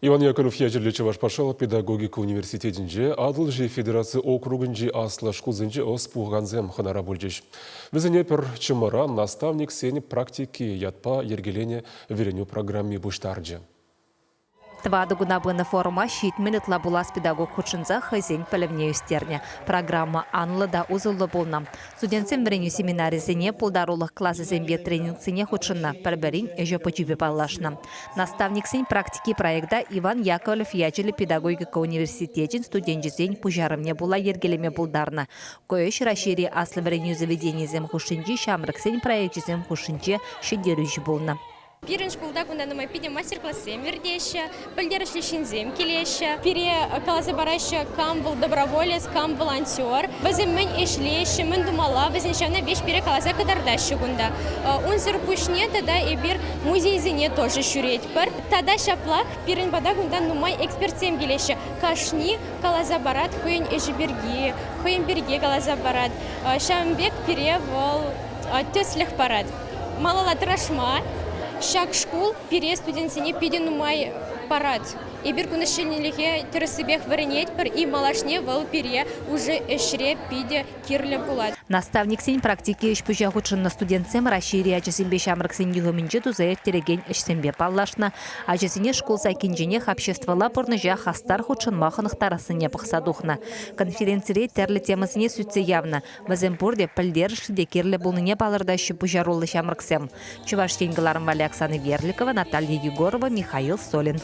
Иван Яковлев ежелі Чавашпашал педагогика университетінде Адыл же федерация округінде аслы шкулзінде оспуғанзем ханара бөлдеш. Візіне пір чымыра наставник сені практики ятпа ергелене вереню программе бұштарджы. Твады гунабыны форума шиитменетла булас педагог хучынза хызень пілівне үстерне. Программа анлы да узылы болна. Студентсен біреню семинаризіне пулдарулық классызенбе тренингсіне хучынна. Пәрбәрін әжі пөчібе балашна. Наставниксен практики проекта Иван Яковлев ячелі педагогика университетін студентжізен пужарымне була ергелеме булдарна. Көйіш рашири аслы біреню заведенезем хушынжи шамрыксен проектжізем хушынжи шедерүжі болна. Пирен школда кунданымай пиде мастер-классы мердеща, пальдерышли шинзем келеща, пире калазабараща кам был доброволец, кам волонтер. Вазим мен ишлеща, мен думала, возничавна вещь пире калаза кадардаща гунда. Он зерпушне тогда и бир музей зене тоже шуреть пар. Тогда шаплах пирен бада гундан нумай экспертсем келеща. Кашни калазабарат хуен эжиберги, хуен берге калазабарат. Шамбек пире вол теслях парад. Малала трашма. Шак школ пере студентсене пиденумай парад. И бир кунышельнелихе тересыбех варенеть пар и малашне вал пере уже эшре пиде кирле булат. Наставник сень практики иш пужа хучынна студентсем рашири ачысембе шамрыксен югыминче тузаев тереген ишсембе паллашна. Ачысене школ сайкинжене обществола порныжа хастар хучынма хынықтарасыне пықсадухна. Конференцире терлі темасыне сүтсе явна. Ваземпурде пальдершіде кирле булныне палырдашы пужарулы шамрыксем. Чуваш тенгіларым Валя Оксана Верликова, Наталья Егорова, Михаил Солин.